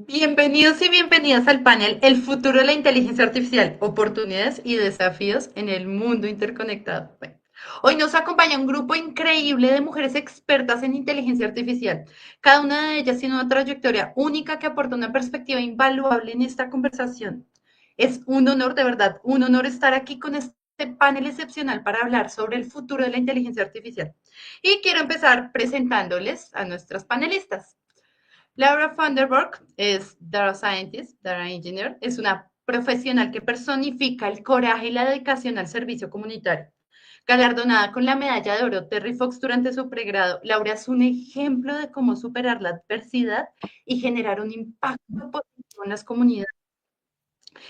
Bienvenidos y bienvenidas al panel El futuro de la inteligencia artificial, oportunidades y desafíos en el mundo interconectado. Bueno, hoy nos acompaña un grupo increíble de mujeres expertas en inteligencia artificial. Cada una de ellas tiene una trayectoria única que aporta una perspectiva invaluable en esta conversación. Es un honor, de verdad, un honor estar aquí con este panel excepcional para hablar sobre el futuro de la inteligencia artificial. Y quiero empezar presentándoles a nuestras panelistas. Laura Vanderburg es Data Scientist, Data Engineer, es una profesional que personifica el coraje y la dedicación al servicio comunitario. Galardonada con la medalla de oro Terry Fox durante su pregrado, Laura es un ejemplo de cómo superar la adversidad y generar un impacto positivo en las comunidades.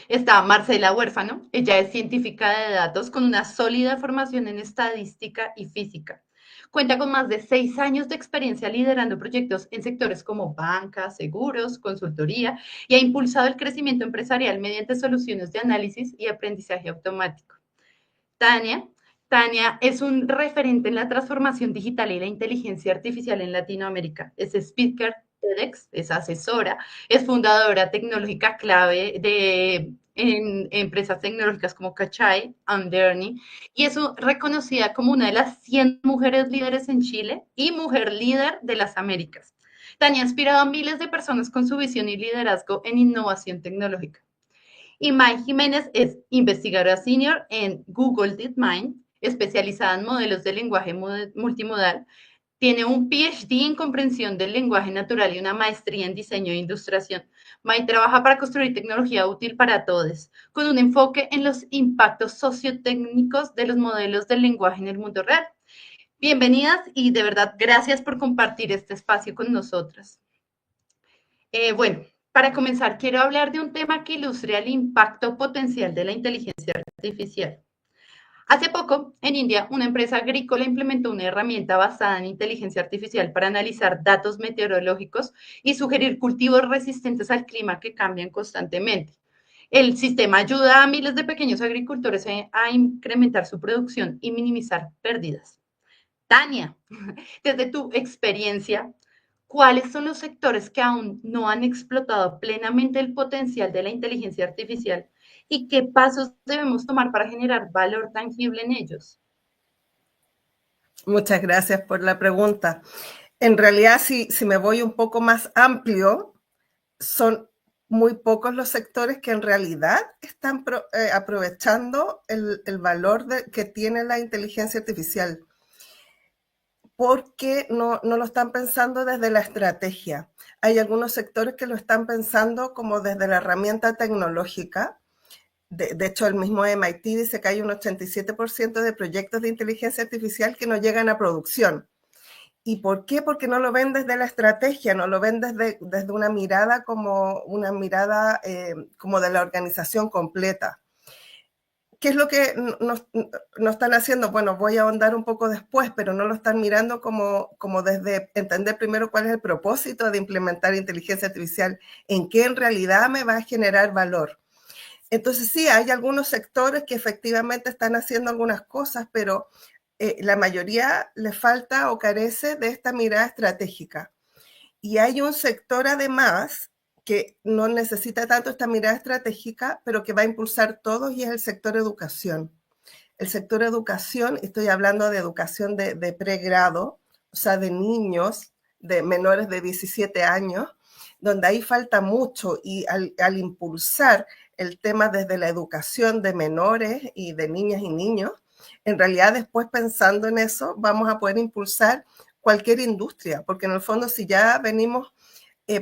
Está Marcela Huérfano, ella es científica de datos con una sólida formación en estadística y física. Cuenta con más de 6 años de experiencia liderando proyectos en sectores como banca, seguros, consultoría y ha impulsado el crecimiento empresarial mediante soluciones de análisis y aprendizaje automático. Tania. Tania es un referente en la transformación digital y la inteligencia artificial en Latinoamérica. Es speaker TEDx, es asesora, es fundadora tecnológica clave en empresas tecnológicas como Cachay, Anderny, y es reconocida como una de las 100 mujeres líderes en Chile y mujer líder de las Américas. Tania ha inspirado a miles de personas con su visión y liderazgo en innovación tecnológica. Y Mai Jiménez es investigadora senior en Google DeepMind, especializada en modelos de lenguaje multimodal. Tiene un PhD en comprensión del lenguaje natural y una maestría en diseño e ilustración. Mai trabaja para construir tecnología útil para todos, con un enfoque en los impactos sociotécnicos de los modelos del lenguaje en el mundo real. Bienvenidas y de verdad gracias por compartir este espacio con nosotras. Bueno, para comenzar, quiero hablar de un tema que ilustre el impacto potencial de la inteligencia artificial. Hace poco, en India, una empresa agrícola implementó una herramienta basada en inteligencia artificial para analizar datos meteorológicos y sugerir cultivos resistentes al clima que cambian constantemente. El sistema ayuda a miles de pequeños agricultores a incrementar su producción y minimizar pérdidas. Tania, desde tu experiencia, ¿cuáles son los sectores que aún no han explotado plenamente el potencial de la inteligencia artificial y qué pasos debemos tomar para generar valor tangible en ellos? Muchas gracias por la pregunta. En realidad, si me voy un poco más amplio, son muy pocos los sectores que en realidad están aprovechando el valor que tiene la inteligencia artificial, porque no lo están pensando desde la estrategia. Hay algunos sectores que lo están pensando como desde la herramienta tecnológica. De hecho, el mismo MIT dice que hay un 87% de proyectos de inteligencia artificial que no llegan a producción. ¿Y por qué? Porque no lo ven desde la estrategia, no lo ven desde una mirada como una mirada como de la organización completa. ¿Qué es lo que no están haciendo? Bueno, voy a ahondar un poco después, pero no lo están mirando como desde entender primero cuál es el propósito de implementar inteligencia artificial, en qué en realidad me va a generar valor. Entonces sí, hay algunos sectores que efectivamente están haciendo algunas cosas, pero la mayoría le falta o carece de esta mirada estratégica. Y hay un sector además que no necesita tanto esta mirada estratégica, pero que va a impulsar todos y es el sector educación. El sector educación, estoy hablando de educación de pregrado, o sea, de niños, de menores de 17 años, donde ahí falta mucho y al impulsar el tema desde la educación de menores y de niñas y niños, en realidad después pensando en eso vamos a poder impulsar cualquier industria, porque en el fondo si ya venimos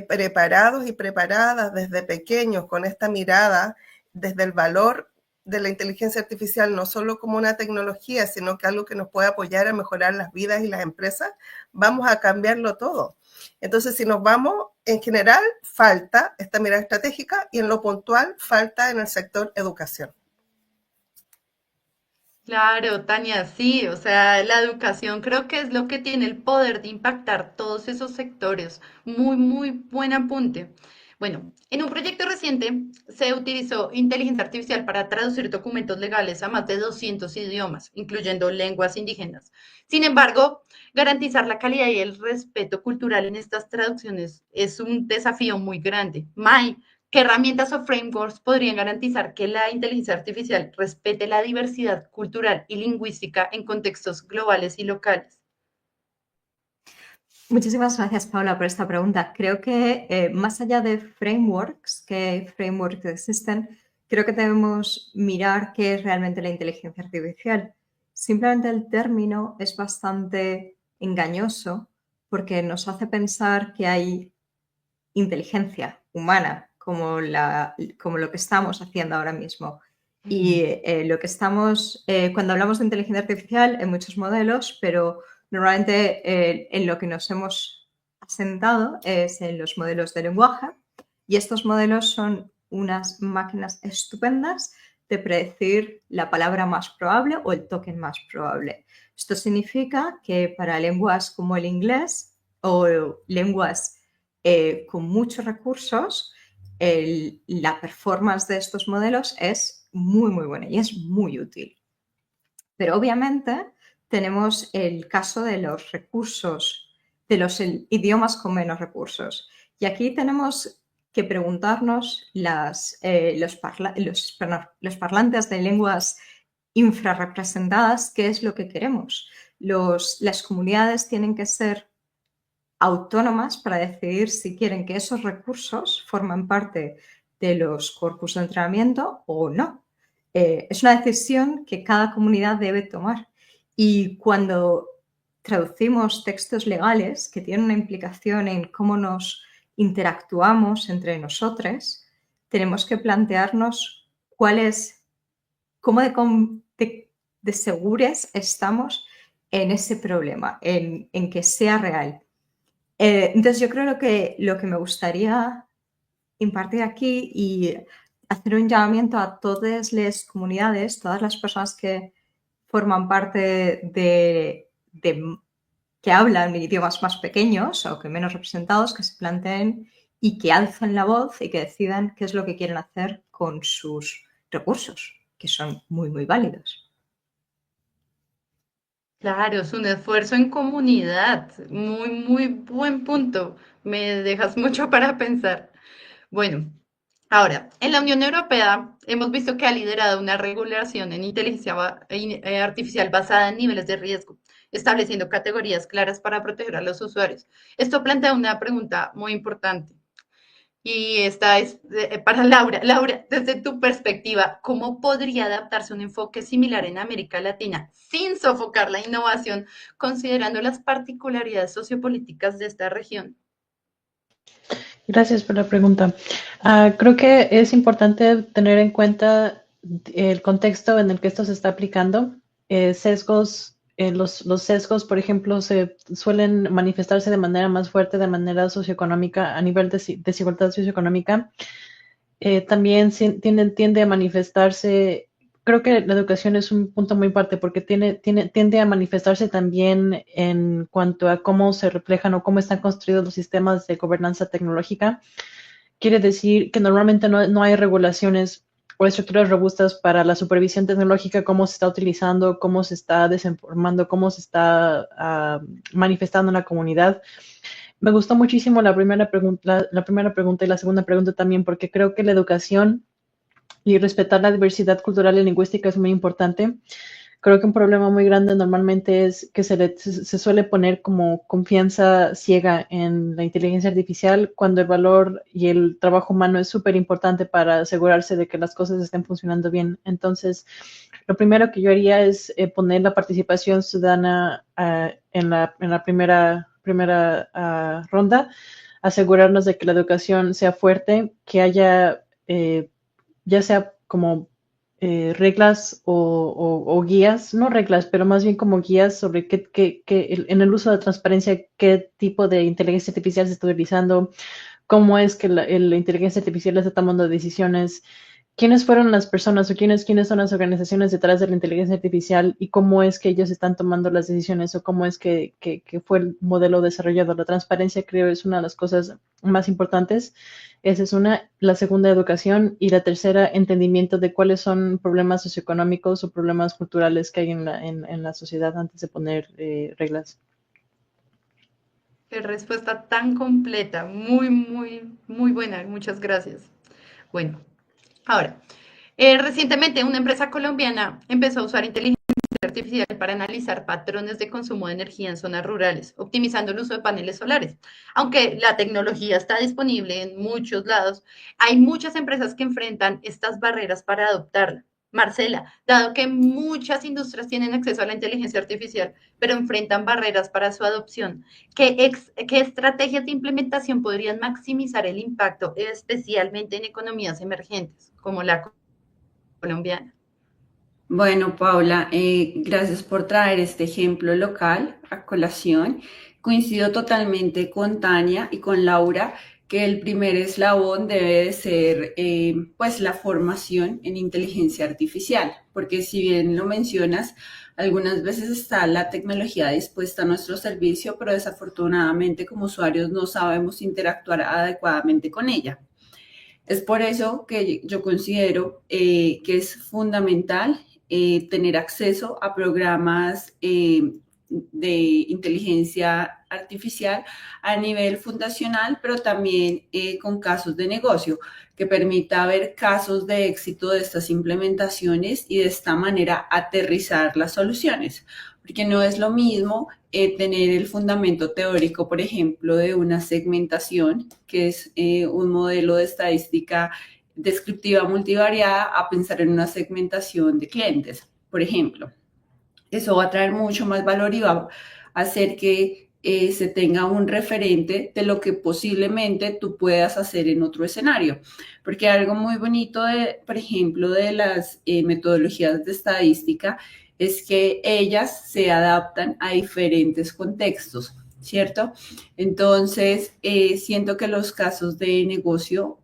preparados y preparadas desde pequeños con esta mirada desde el valor de la inteligencia artificial, no solo como una tecnología, sino que algo que nos puede apoyar a mejorar las vidas y las empresas, vamos a cambiarlo todo. Entonces, si nos vamos, en general, falta esta mirada estratégica y en lo puntual falta en el sector educación. Claro, Tania, sí, o sea, la educación creo que es lo que tiene el poder de impactar todos esos sectores. Muy, muy buen apunte. Bueno, en un proyecto reciente se utilizó inteligencia artificial para traducir documentos legales a más de 200 idiomas, incluyendo lenguas indígenas. Sin embargo, garantizar la calidad y el respeto cultural en estas traducciones es un desafío muy grande. Mai, ¿qué herramientas o frameworks podrían garantizar que la inteligencia artificial respete la diversidad cultural y lingüística en contextos globales y locales? Muchísimas gracias, Paula, por esta pregunta. Creo que más allá de qué frameworks existen, creo que debemos mirar qué es realmente la inteligencia artificial. Simplemente el término es bastante engañoso porque nos hace pensar que hay inteligencia humana como lo que estamos haciendo ahora mismo. Y lo que estamos, cuando hablamos de inteligencia artificial, hay muchos modelos, pero normalmente en lo que nos hemos asentado es en los modelos de lenguaje y estos modelos son unas máquinas estupendas de predecir la palabra más probable o el token más probable. Esto significa que para lenguas como el inglés o lenguas con muchos recursos, la performance de estos modelos es muy, muy buena y es muy útil. Pero obviamente tenemos el caso de los recursos, de los idiomas con menos recursos. Y aquí tenemos que preguntarnos los parlantes de lenguas infrarrepresentadas qué es lo que queremos. Las comunidades tienen que ser autónomas para decidir si quieren que esos recursos forman parte de los corpus de entrenamiento o no. Es una decisión que cada comunidad debe tomar. Y cuando traducimos textos legales que tienen una implicación en cómo nos interactuamos entre nosotros, tenemos que plantearnos cómo de seguros estamos en ese problema, en que sea real. Entonces, yo creo lo que me gustaría impartir aquí y hacer un llamamiento a todas las comunidades, todas las personas que forman parte que hablan idiomas más pequeños o que menos representados, que se planteen y que alcen la voz y que decidan qué es lo que quieren hacer con sus recursos, que son muy, muy válidos. Claro, es un esfuerzo en comunidad. Muy, muy buen punto. Me dejas mucho para pensar. Bueno, ahora, en la Unión Europea hemos visto que ha liderado una regulación en inteligencia artificial basada en niveles de riesgo, estableciendo categorías claras para proteger a los usuarios. Esto plantea una pregunta muy importante. Y esta es para Laura. Laura, desde tu perspectiva, ¿cómo podría adaptarse un enfoque similar en América Latina sin sofocar la innovación, considerando las particularidades sociopolíticas de esta región? Gracias por la pregunta. Creo que es importante tener en cuenta el contexto en el que esto se está aplicando. Sesgos, los sesgos, por ejemplo, se suelen manifestarse de manera más fuerte de manera socioeconómica, a nivel de desigualdad socioeconómica. También tiende a manifestarse. Creo que la educación es un punto muy importante porque tiende a manifestarse también en cuanto a cómo se reflejan o cómo están construidos los sistemas de gobernanza tecnológica. Quiere decir que normalmente no hay regulaciones o estructuras robustas para la supervisión tecnológica, cómo se está utilizando, cómo se está desinformando, cómo se está manifestando en la comunidad. Me gustó muchísimo la primera pregunta y la segunda pregunta también, porque creo que la educación y respetar la diversidad cultural y lingüística es muy importante. Creo que un problema muy grande normalmente es que se suele poner como confianza ciega en la inteligencia artificial cuando el valor y el trabajo humano es súper importante para asegurarse de que las cosas estén funcionando bien. Entonces, lo primero que yo haría es poner la participación ciudadana en la primera ronda, asegurarnos de que la educación sea fuerte, que haya ya sea como reglas o guías, no reglas, pero más bien como guías sobre en el uso de transparencia, qué tipo de inteligencia artificial se está utilizando, cómo es que la inteligencia artificial está tomando decisiones, quiénes fueron las personas o quiénes son las organizaciones detrás de la inteligencia artificial y cómo es que ellos están tomando las decisiones o cómo es que fue el modelo desarrollado. La transparencia creo es una de las cosas más importantes. Esa es una. La segunda, educación. Y la tercera, entendimiento de cuáles son problemas socioeconómicos o problemas culturales que hay en la sociedad antes de poner reglas. Qué respuesta tan completa, muy, muy, muy buena, muchas gracias. Bueno, ahora, recientemente una empresa colombiana empezó a usar inteligencia artificial para analizar patrones de consumo de energía en zonas rurales, optimizando el uso de paneles solares. Aunque la tecnología está disponible en muchos lados, hay muchas empresas que enfrentan estas barreras para adoptarla. Marcela, dado que muchas industrias tienen acceso a la inteligencia artificial, pero enfrentan barreras para su adopción, ¿qué estrategias de implementación podrían maximizar el impacto, especialmente en economías emergentes como la colombiana? Bueno, Paula, gracias por traer este ejemplo local a colación. Coincido totalmente con Tania y con Laura que el primer eslabón debe de ser pues la formación en inteligencia artificial, porque si bien lo mencionas, algunas veces está la tecnología dispuesta a nuestro servicio, pero desafortunadamente como usuarios no sabemos interactuar adecuadamente con ella. Es por eso que yo considero que es fundamental tener acceso a programas de inteligencia artificial a nivel fundacional, pero también con casos de negocio, que permita ver casos de éxito de estas implementaciones y de esta manera aterrizar las soluciones. Porque no es lo mismo tener el fundamento teórico, por ejemplo, de una segmentación, que es un modelo de estadística descriptiva multivariada, a pensar en una segmentación de clientes, por ejemplo. Eso va a traer mucho más valor y va a hacer que se tenga un referente de lo que posiblemente tú puedas hacer en otro escenario. Porque algo muy bonito, por ejemplo, de las metodologías de estadística es que ellas se adaptan a diferentes contextos, ¿cierto? Entonces, siento que los casos de negocio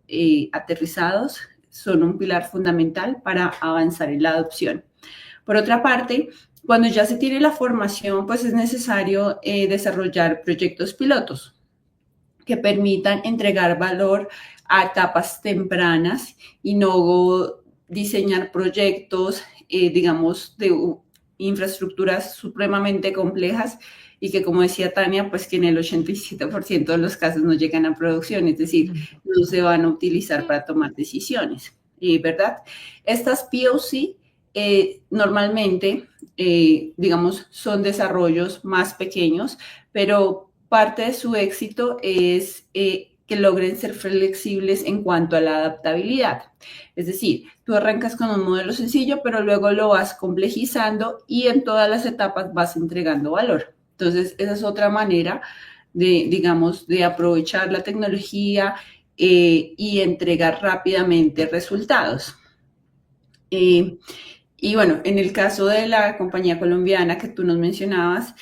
aterrizados son un pilar fundamental para avanzar en la adopción. Por otra parte, cuando ya se tiene la formación, pues es necesario desarrollar proyectos pilotos que permitan entregar valor a etapas tempranas y no diseñar proyectos, digamos, de infraestructuras supremamente complejas y que, como decía Tania, pues que en el 87% de los casos no llegan a producción, es decir, no se van a utilizar para tomar decisiones, ¿verdad? Estas POC normalmente, digamos, son desarrollos más pequeños, pero parte de su éxito es que logren ser flexibles en cuanto a la adaptabilidad. Es decir, tú arrancas con un modelo sencillo, pero luego lo vas complejizando y en todas las etapas vas entregando valor. Entonces, esa es otra manera de, digamos, de aprovechar la tecnología y entregar rápidamente resultados. Y bueno, en el caso de la compañía colombiana que tú nos mencionabas,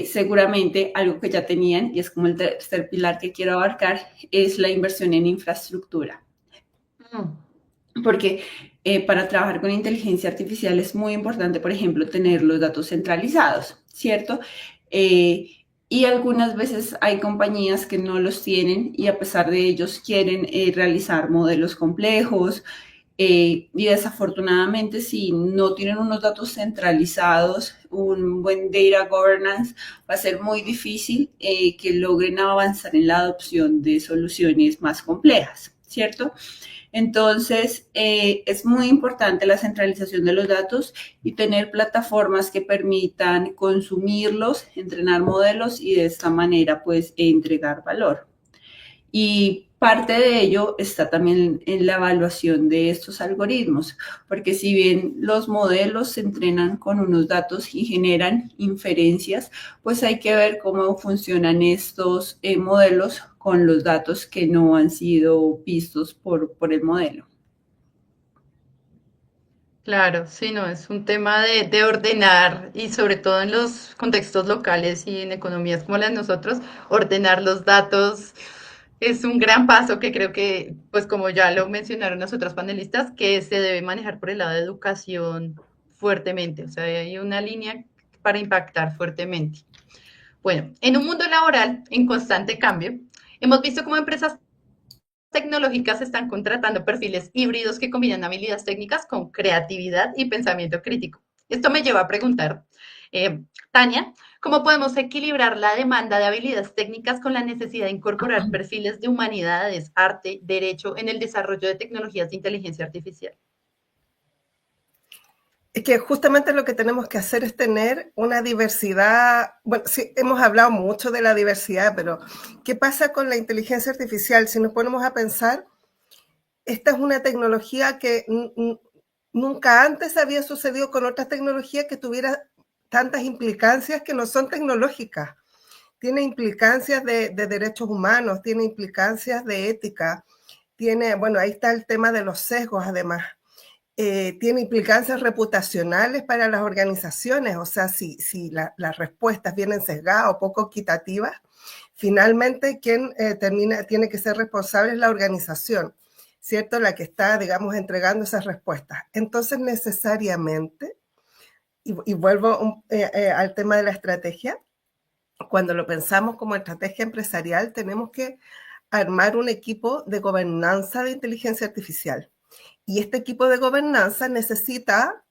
seguramente algo que ya tenían, y es como el tercer pilar que quiero abarcar, es la inversión en infraestructura. Porque para trabajar con inteligencia artificial es muy importante, por ejemplo, tener los datos centralizados, ¿cierto? Y algunas veces hay compañías que no los tienen y a pesar de ellos quieren realizar modelos complejos, y desafortunadamente, si no tienen unos datos centralizados, un buen data governance, va a ser muy difícil que logren avanzar en la adopción de soluciones más complejas, ¿cierto? Entonces, es muy importante la centralización de los datos y tener plataformas que permitan consumirlos, entrenar modelos y de esta manera, pues, entregar valor. Y parte de ello está también en la evaluación de estos algoritmos, porque si bien los modelos se entrenan con unos datos y generan inferencias, pues hay que ver cómo funcionan estos modelos con los datos que no han sido vistos por el modelo. Claro, sí, no, es un tema de ordenar y sobre todo en los contextos locales y en economías como las de nosotros, ordenar los datos Es un gran paso que creo que, pues como ya lo mencionaron las otras panelistas, que se debe manejar por el lado de educación fuertemente. O sea, hay una línea para impactar fuertemente. Bueno, en un mundo laboral en constante cambio, hemos visto cómo empresas tecnológicas están contratando perfiles híbridos que combinan habilidades técnicas con creatividad y pensamiento crítico. Esto me lleva a preguntar, Tania, ¿cómo podemos equilibrar la demanda de habilidades técnicas con la necesidad de incorporar perfiles de humanidades, arte, derecho en el desarrollo de tecnologías de inteligencia artificial? Es que justamente lo que tenemos que hacer es tener una diversidad. Bueno, sí, hemos hablado mucho de la diversidad, pero ¿qué pasa con la inteligencia artificial? Si nos ponemos a pensar, esta es una tecnología que nunca antes había sucedido con otras tecnologías que tuviera tantas implicancias que no son tecnológicas. Tiene implicancias de derechos humanos, tiene implicancias de ética, tiene, bueno, ahí está el tema de los sesgos además. Tiene implicancias reputacionales para las organizaciones, o sea, si las respuestas vienen sesgadas o poco equitativas, finalmente quien tiene que ser responsable es la organización, ¿cierto? La que está, digamos, entregando esas respuestas. Entonces, necesariamente, y vuelvo al tema de la estrategia, cuando lo pensamos como estrategia empresarial, tenemos que armar un equipo de gobernanza de inteligencia artificial. Y este equipo de gobernanza necesita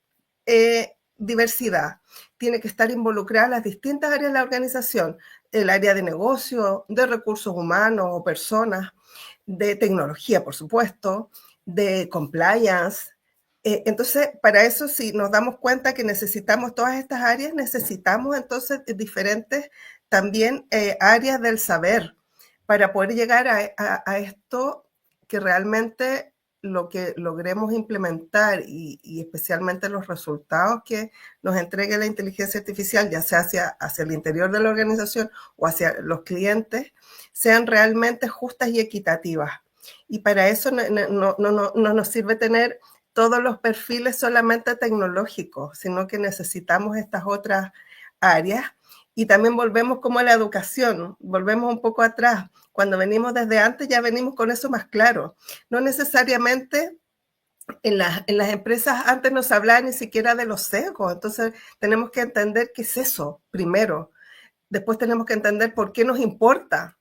diversidad. Tiene que estar involucrada las distintas áreas de la organización, el área de negocio, de recursos humanos o personas, de tecnología, por supuesto, de compliance. Entonces, para eso, si nos damos cuenta que necesitamos todas estas áreas, necesitamos entonces diferentes también áreas del saber para poder llegar a esto que realmente lo que logremos implementar y especialmente los resultados que nos entregue la inteligencia artificial, ya sea hacia el interior de la organización o hacia los clientes, sean realmente justas y equitativas. Y para eso no nos sirve tener todos los perfiles solamente tecnológicos, sino que necesitamos estas otras áreas. Y también volvemos como a la educación, volvemos un poco atrás. Cuando venimos desde antes ya venimos con eso más claro. No necesariamente en las empresas antes no se hablaba ni siquiera de los sesgos, entonces tenemos que entender qué es eso primero. Después tenemos que entender por qué nos importa.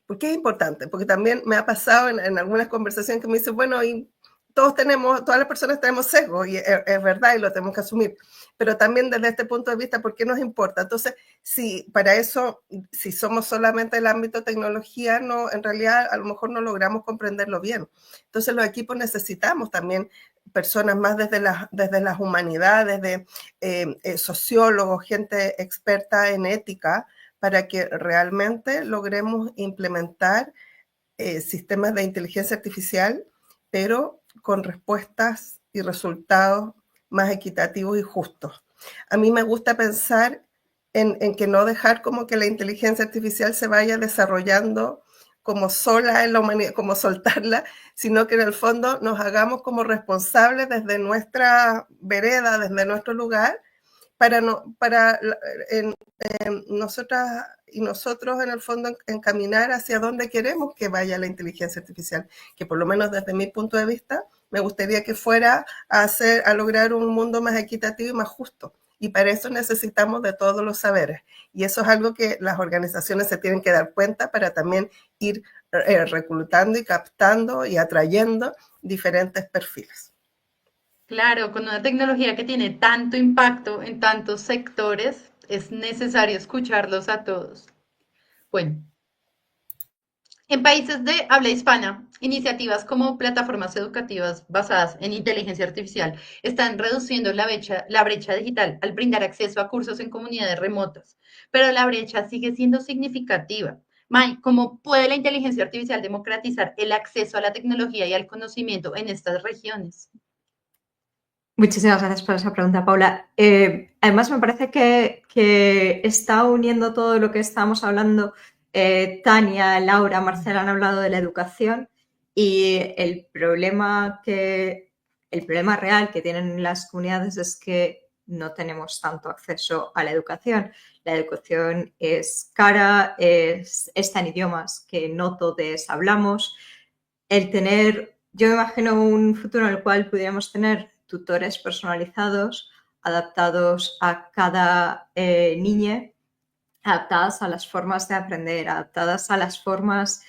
¿Por qué es importante? Porque también me ha pasado en algunas conversaciones que me dicen, bueno, y todas las personas tenemos sesgo, y es verdad y lo tenemos que asumir, pero también desde este punto de vista, ¿por qué nos importa? Entonces, si para eso, si somos solamente el ámbito de tecnología, no, en realidad a lo mejor no logramos comprenderlo bien. Entonces los equipos necesitamos también personas más desde las humanidades, de sociólogos, gente experta en ética, para que realmente logremos implementar sistemas de inteligencia artificial, pero con respuestas y resultados más equitativos y justos. A mí me gusta pensar en que no dejar como que la inteligencia artificial se vaya desarrollando como sola en la humanidad, como soltarla, sino que en el fondo nos hagamos como responsables desde nuestra vereda, desde nuestro lugar, para nosotras y nosotros en el fondo encaminar hacia dónde queremos que vaya la inteligencia artificial, que por lo menos desde mi punto de vista me gustaría que fuera a lograr un mundo más equitativo y más justo. Y para eso necesitamos de todos los saberes. Y eso es algo que las organizaciones se tienen que dar cuenta para también ir reclutando y captando y atrayendo diferentes perfiles. Claro, con una tecnología que tiene tanto impacto en tantos sectores, es necesario escucharlos a todos. Bueno, en países de habla hispana, iniciativas como plataformas educativas basadas en inteligencia artificial están reduciendo la brecha digital al brindar acceso a cursos en comunidades remotas, pero la brecha sigue siendo significativa. May, ¿cómo puede la inteligencia artificial democratizar el acceso a la tecnología y al conocimiento en estas regiones? Muchísimas gracias por esa pregunta, Paula. Además, me parece que está uniendo todo lo que estábamos hablando. Tania, Laura, Marcela han hablado de la educación y el problema real que tienen las comunidades es que no tenemos tanto acceso a la educación. La educación es cara, está en idiomas que no todos hablamos. Yo me imagino un futuro en el cual pudiéramos tener tutores personalizados, adaptados a cada niña, adaptadas a las formas de aprender, adaptadas a las formas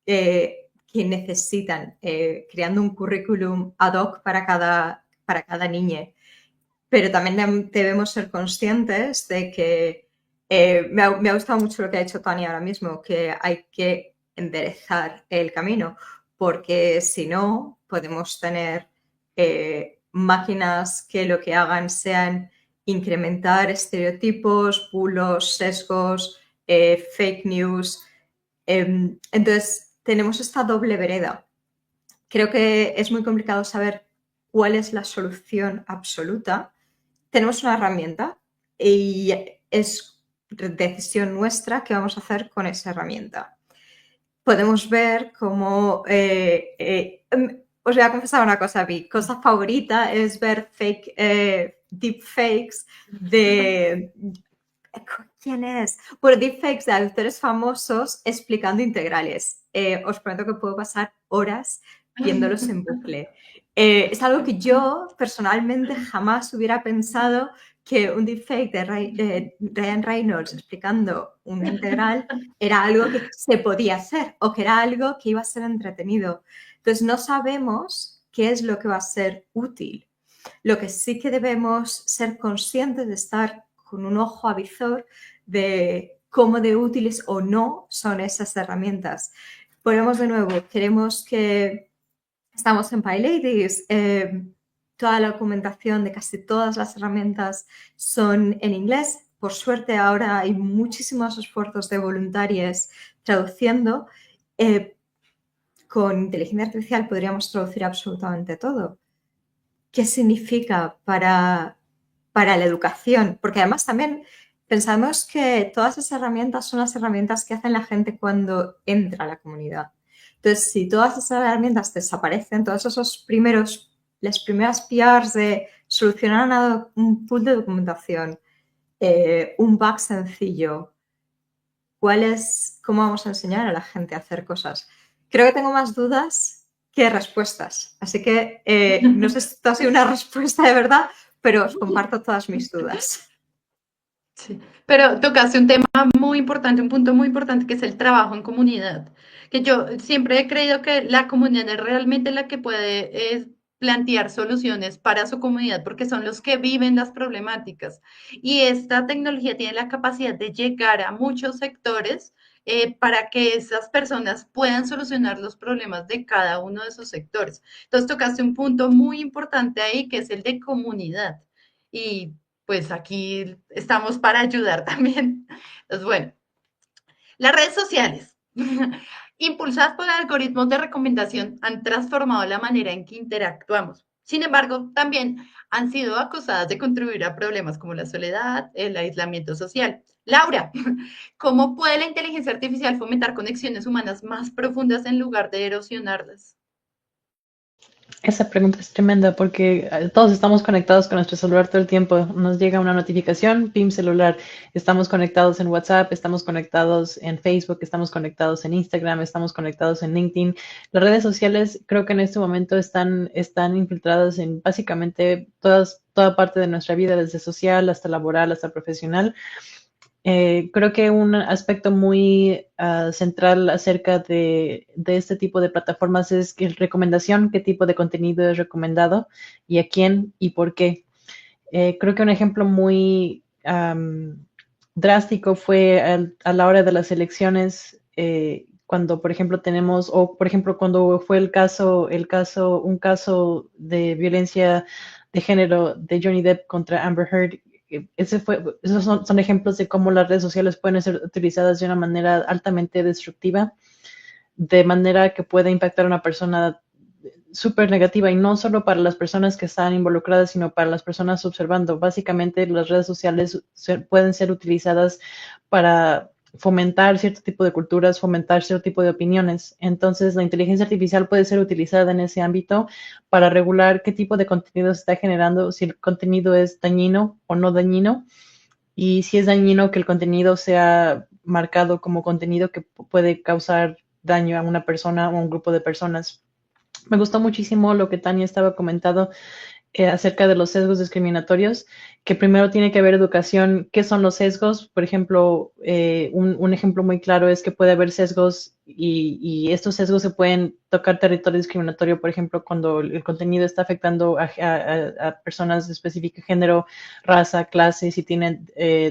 que necesitan, creando un currículum ad hoc para cada niña. Pero también debemos ser conscientes de que me ha gustado mucho lo que ha dicho Tania ahora mismo, que hay que enderezar el camino, porque si no, podemos tener máquinas que lo que hagan sean incrementar estereotipos, bulos, sesgos, fake news. Entonces, tenemos esta doble vereda. Creo que es muy complicado saber cuál es la solución absoluta. Tenemos una herramienta y es decisión nuestra qué vamos a hacer con esa herramienta. Podemos ver cómo... os voy a confesar una cosa, mi cosa favorita es ver deepfakes de... ¿Quién es? Bueno, deepfakes de autores famosos explicando integrales. Os prometo que puedo pasar horas viéndolos en bucle. Es algo que yo personalmente jamás hubiera pensado que un deepfake de Ryan Reynolds explicando una integral era algo que se podía hacer o que era algo que iba a ser entretenido. Entonces, no sabemos qué es lo que va a ser útil. Lo que sí que debemos ser conscientes de estar con un ojo avizor de cómo de útiles o no son esas herramientas. Ponemos de nuevo, queremos que... Estamos en PyLadies, toda la documentación de casi todas las herramientas son en inglés. Por suerte ahora hay muchísimos esfuerzos de voluntarios traduciendo. Con inteligencia artificial podríamos traducir absolutamente todo. ¿Qué significa para la educación? Porque además también pensamos que todas esas herramientas son las herramientas que hacen la gente cuando entra a la comunidad. Entonces, si todas esas herramientas desaparecen, todos las primeras PRs de solucionar un pool de documentación, un bug sencillo, ¿cómo vamos a enseñar a la gente a hacer cosas? Creo que tengo más dudas que respuestas. Así que no sé si esto ha sido una respuesta de verdad, pero os comparto todas mis dudas. Sí, pero tocaste un tema muy importante, un punto muy importante, que es el trabajo en comunidad. Que yo siempre he creído que la comunidad es realmente la que puede plantear soluciones para su comunidad, porque son los que viven las problemáticas. Y esta tecnología tiene la capacidad de llegar a muchos sectores para que esas personas puedan solucionar los problemas de cada uno de esos sectores. Entonces tocaste un punto muy importante ahí, que es el de comunidad. Y pues aquí estamos para ayudar también. Entonces, bueno, las redes sociales, impulsadas por algoritmos de recomendación, han transformado la manera en que interactuamos. Sin embargo, también han sido acusadas de contribuir a problemas como la soledad, el aislamiento social. Laura, ¿cómo puede la inteligencia artificial fomentar conexiones humanas más profundas en lugar de erosionarlas? Esa pregunta es tremenda porque todos estamos conectados con nuestro celular todo el tiempo. Nos llega una notificación, PIM celular. Estamos conectados en WhatsApp, estamos conectados en Facebook, estamos conectados en Instagram, estamos conectados en LinkedIn. Las redes sociales creo que en este momento están infiltradas en básicamente toda parte de nuestra vida, desde social hasta laboral, hasta profesional. Creo que un aspecto muy central acerca de este tipo de plataformas es que recomendación, qué tipo de contenido es recomendado y a quién y por qué. Creo que un ejemplo muy drástico fue a la hora de las elecciones, cuando, por ejemplo, cuando fue un caso de violencia de género de Johnny Depp contra Amber Heard. Esos son ejemplos de cómo las redes sociales pueden ser utilizadas de una manera altamente destructiva, de manera que puede impactar a una persona súper negativa, y no solo para las personas que están involucradas, sino para las personas observando. Básicamente, las redes sociales pueden ser utilizadas para fomentar cierto tipo de culturas, fomentar cierto tipo de opiniones. Entonces, la inteligencia artificial puede ser utilizada en ese ámbito para regular qué tipo de contenido se está generando, si el contenido es dañino o no dañino, y si es dañino que el contenido sea marcado como contenido que puede causar daño a una persona o a un grupo de personas. Me gustó muchísimo lo que Tania estaba comentando acerca de los sesgos discriminatorios, que primero tiene que haber educación. ¿Qué son los sesgos? Por ejemplo, un ejemplo muy claro es que puede haber sesgos y estos sesgos se pueden tocar territorio discriminatorio, por ejemplo, cuando el contenido está afectando a personas de específico género, raza, clase, si tienen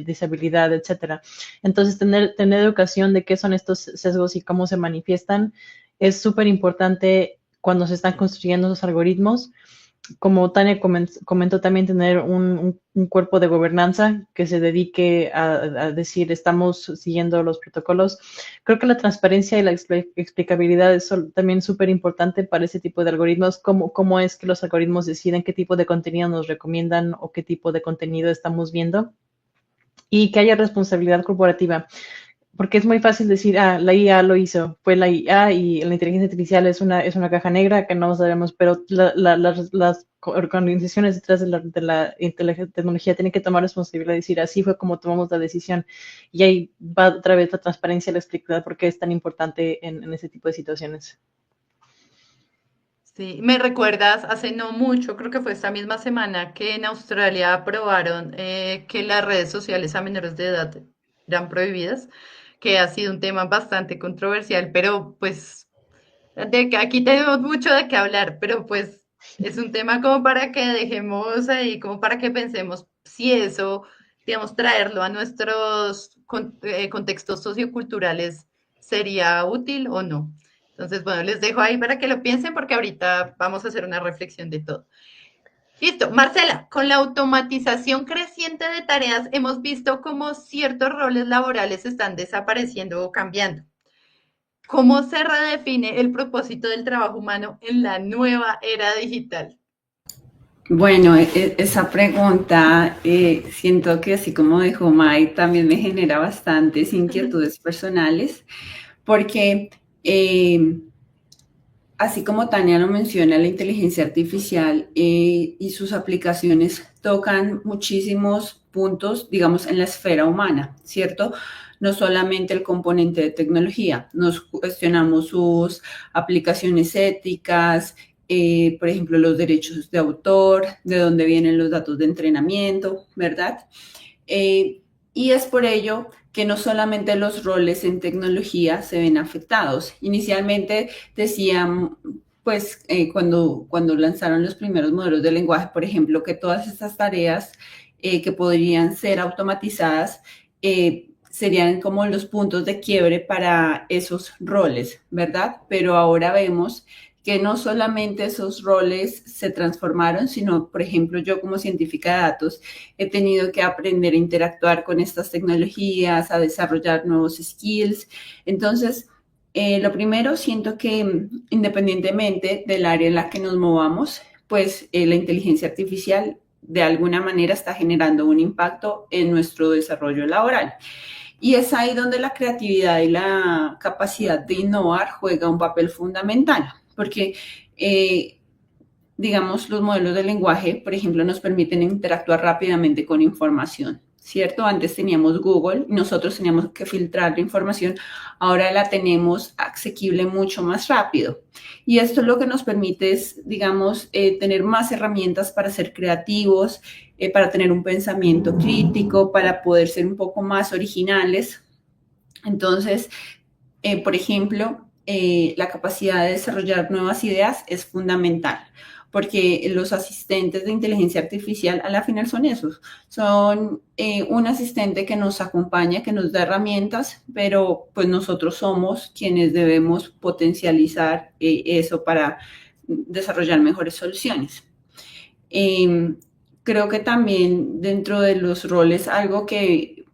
disabilidad, etcétera. Entonces, tener educación de qué son estos sesgos y cómo se manifiestan es súper importante cuando se están construyendo los algoritmos. Como Tania comentó, también tener un cuerpo de gobernanza que se dedique a decir estamos siguiendo los protocolos. Creo que la transparencia y la explicabilidad es también súper importante para ese tipo de algoritmos. Cómo es que los algoritmos deciden qué tipo de contenido nos recomiendan o qué tipo de contenido estamos viendo. Y que haya responsabilidad corporativa. Porque es muy fácil decir, la IA lo hizo, fue la IA y la inteligencia artificial es una caja negra que no sabemos, pero las organizaciones detrás de la tecnología tienen que tomar responsabilidad y decir, así fue como tomamos la decisión. Y ahí va otra vez la transparencia y la explicación por qué es tan importante en ese tipo de situaciones. Sí, me recuerdas hace no mucho, creo que fue esta misma semana, que en Australia aprobaron que las redes sociales a menores de edad eran prohibidas, que ha sido un tema bastante controversial, pero pues de que aquí tenemos mucho de qué hablar, pero pues es un tema como para que dejemos ahí, como para que pensemos si eso, digamos, traerlo a nuestros contextos socioculturales sería útil o no. Entonces, bueno, les dejo ahí para que lo piensen porque ahorita vamos a hacer una reflexión de todo. Listo, Marcela, con la automatización creciente de tareas hemos visto cómo ciertos roles laborales están desapareciendo o cambiando. ¿Cómo se redefine el propósito del trabajo humano en la nueva era digital? Bueno, esa pregunta siento que así como dijo Mai, también me genera bastantes inquietudes personales, porque así como Tania lo menciona, la inteligencia artificial y sus aplicaciones tocan muchísimos puntos, digamos, en la esfera humana, ¿cierto? No solamente el componente de tecnología, nos cuestionamos sus aplicaciones éticas, por ejemplo, los derechos de autor, de dónde vienen los datos de entrenamiento, ¿verdad? Y es por ello que no solamente los roles en tecnología se ven afectados. Inicialmente decían, pues, cuando lanzaron los primeros modelos de lenguaje, por ejemplo, que todas estas tareas que podrían ser automatizadas serían como los puntos de quiebre para esos roles, ¿verdad? Pero ahora vemos que no solamente esos roles se transformaron, sino, por ejemplo, yo como científica de datos he tenido que aprender a interactuar con estas tecnologías, a desarrollar nuevos skills. Entonces, lo primero, siento que independientemente del área en la que nos movamos, pues la inteligencia artificial de alguna manera está generando un impacto en nuestro desarrollo laboral. Y es ahí donde la creatividad y la capacidad de innovar juega un papel fundamental, porque, digamos, los modelos de lenguaje, por ejemplo, nos permiten interactuar rápidamente con información, ¿cierto? Antes teníamos Google y nosotros teníamos que filtrar la información, ahora la tenemos asequible mucho más rápido. Y esto lo que nos permite es, digamos, tener más herramientas para ser creativos, para tener un pensamiento crítico, para poder ser un poco más originales. Entonces, por ejemplo, la capacidad de desarrollar nuevas ideas es fundamental, porque los asistentes de inteligencia artificial a la final son esos, son un asistente que nos acompaña, que nos da herramientas, pero pues nosotros somos quienes debemos potencializar eso para desarrollar mejores soluciones. Creo que también dentro de los roles, algo que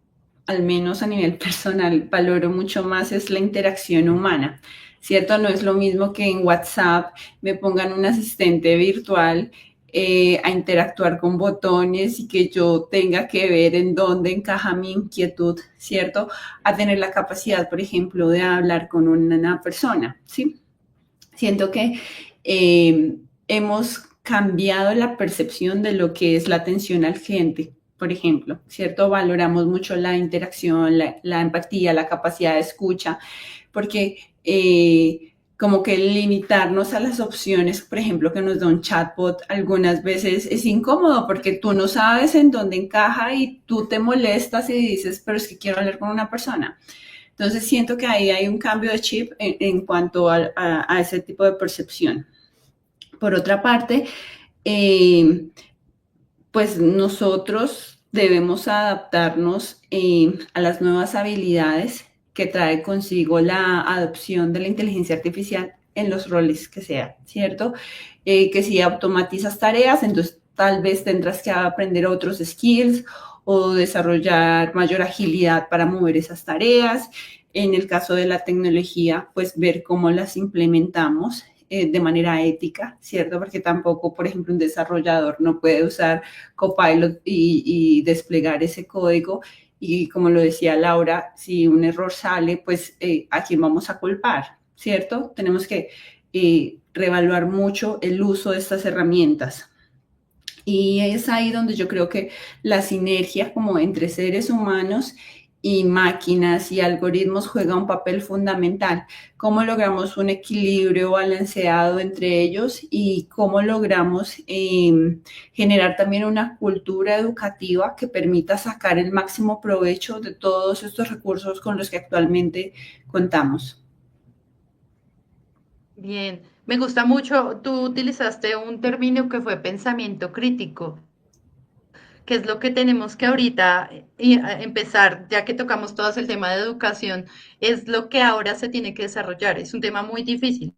al menos a nivel personal valoro mucho más es la interacción humana, ¿cierto? No es lo mismo que en WhatsApp me pongan un asistente virtual a interactuar con botones y que yo tenga que ver en dónde encaja mi inquietud, ¿cierto? A tener la capacidad, por ejemplo, de hablar con una persona, ¿sí? Siento que hemos cambiado la percepción de lo que es la atención al cliente, por ejemplo, ¿cierto? Valoramos mucho la interacción, la empatía, la capacidad de escucha, porque como que limitarnos a las opciones, por ejemplo, que nos da un chatbot, algunas veces es incómodo porque tú no sabes en dónde encaja y tú te molestas y dices, pero es que quiero hablar con una persona. Entonces siento que ahí hay un cambio de chip en cuanto a ese tipo de percepción. Por otra parte, pues nosotros debemos adaptarnos a las nuevas habilidades que trae consigo la adopción de la inteligencia artificial en los roles que sea, ¿cierto? Que si automatizas tareas, entonces tal vez tendrás que aprender otros skills o desarrollar mayor agilidad para mover esas tareas. En el caso de la tecnología, pues ver cómo las implementamos de manera ética, ¿cierto? Porque tampoco, por ejemplo, un desarrollador no puede usar Copilot y desplegar ese código. Y como lo decía Laura, si un error sale, pues ¿a quién vamos a culpar? ¿Cierto? Tenemos que reevaluar mucho el uso de estas herramientas. Y es ahí donde yo creo que la sinergia como entre seres humanos y máquinas y algoritmos juega un papel fundamental. Cómo logramos un equilibrio balanceado entre ellos y cómo logramos generar también una cultura educativa que permita sacar el máximo provecho de todos estos recursos con los que actualmente contamos. Bien, me gusta mucho, tú utilizaste un término que fue pensamiento crítico, que es lo que tenemos que ahorita empezar, ya que tocamos todo el tema de educación, es lo que ahora se tiene que desarrollar. Es un tema muy difícil.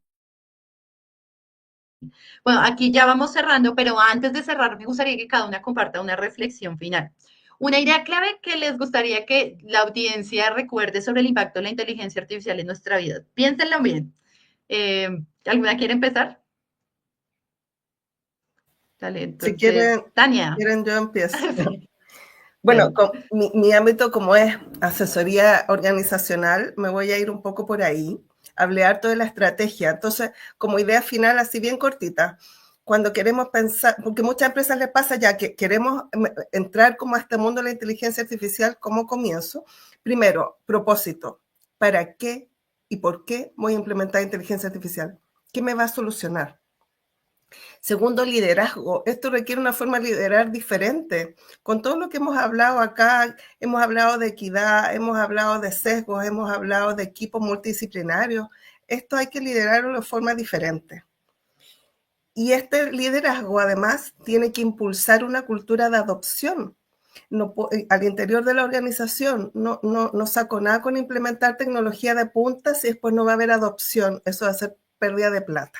Bueno, aquí ya vamos cerrando, pero antes de cerrar, me gustaría que cada una comparta una reflexión final. Una idea clave que les gustaría que la audiencia recuerde sobre el impacto de la inteligencia artificial en nuestra vida. Piénsenlo bien. Eh, ¿Alguna quiere empezar? Dale, Si entonces, Tania. quieren yo empiezo. Sí, Bueno, dale. mi ámbito como es asesoría organizacional, me voy a ir un poco por ahí, hablé harto de la estrategia. Entonces, como idea final, así bien cortita, cuando queremos pensar, porque muchas empresas les pasa ya que queremos entrar como a este mundo de la inteligencia artificial como comienzo. Primero, propósito. ¿Para qué y por qué voy a implementar inteligencia artificial? ¿Qué me va a solucionar? Segundo, liderazgo. Esto requiere una forma de liderar diferente. Con todo lo que hemos hablado acá, hemos hablado de equidad, hemos hablado de sesgos, hemos hablado de equipos multidisciplinarios. Esto hay que liderarlo de forma diferente. Y este liderazgo, además, tiene que impulsar una cultura de adopción. No, al interior de la organización no saco nada con implementar tecnología de punta si después no va a haber adopción. Eso va a ser pérdida de plata.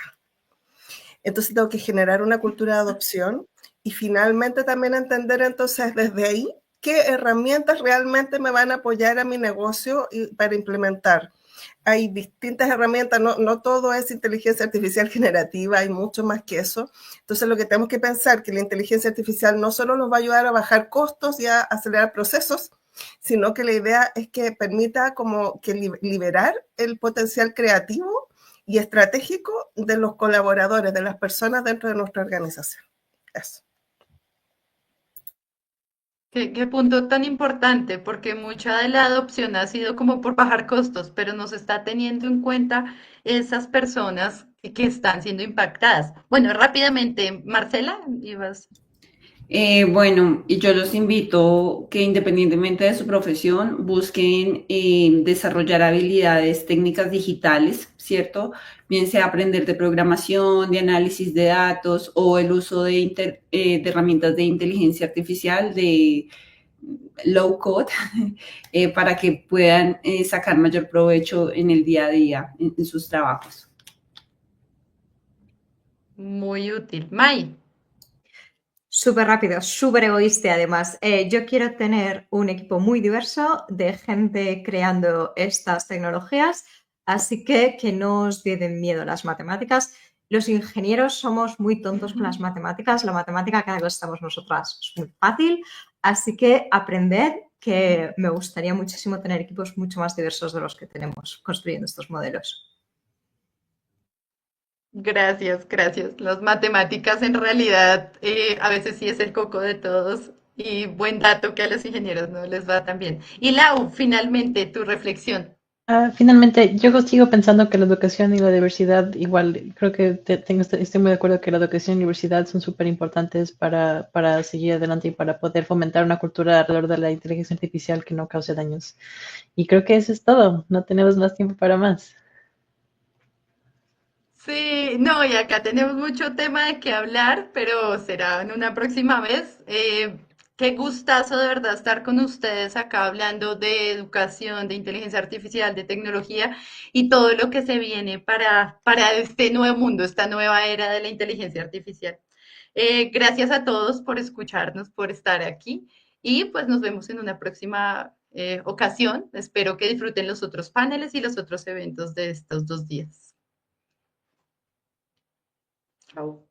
Entonces tengo que generar una cultura de adopción y finalmente también entender entonces desde ahí qué herramientas realmente me van a apoyar a mi negocio para implementar. Hay distintas herramientas, no todo es inteligencia artificial generativa, hay mucho más que eso. Entonces lo que tenemos que pensar que la inteligencia artificial no solo nos va a ayudar a bajar costos y a acelerar procesos, sino que la idea es que permita como que liberar el potencial creativo y estratégico de los colaboradores, de las personas dentro de nuestra organización. Eso. ¿Qué punto tan importante? Porque mucha de la adopción ha sido como por bajar costos, pero no se está teniendo en cuenta esas personas que están siendo impactadas. Bueno, rápidamente, Marcela, ibas. Bueno, y yo los invito que independientemente de su profesión busquen desarrollar habilidades técnicas digitales, ¿cierto? Bien sea aprender de programación, de análisis de datos o el uso de herramientas de inteligencia artificial, de low code, para que puedan sacar mayor provecho en el día a día en sus trabajos. Muy útil. May. Súper rápido, súper egoísta además. Yo quiero tener un equipo muy diverso de gente creando estas tecnologías, así que no os den miedo las matemáticas los ingenieros somos muy tontos con las matemáticas, la matemática cada vez estamos nosotras es muy fácil, así que aprended, que me gustaría muchísimo tener equipos mucho más diversos de los que tenemos construyendo estos modelos. Gracias, gracias. Las matemáticas en realidad a veces sí es el coco de todos y buen dato que a los ingenieros no les va tan bien. Y Lau, finalmente tu reflexión. Finalmente, yo sigo pensando que la educación y la diversidad, igual, creo que estoy muy de acuerdo que la educación y la universidad son súper importantes para seguir adelante y para poder fomentar una cultura alrededor de la inteligencia artificial que no cause daños. Y creo que eso es todo. No tenemos más tiempo para más. Sí, no, y acá tenemos mucho tema de qué hablar, pero será en una próxima vez. Qué gustazo de verdad estar con ustedes acá hablando de educación, de inteligencia artificial, de tecnología y todo lo que se viene para este nuevo mundo, esta nueva era de la inteligencia artificial. Gracias a todos por escucharnos, por estar aquí y pues nos vemos en una próxima ocasión. Espero que disfruten los otros paneles y los otros eventos de estos 2 días. Chao.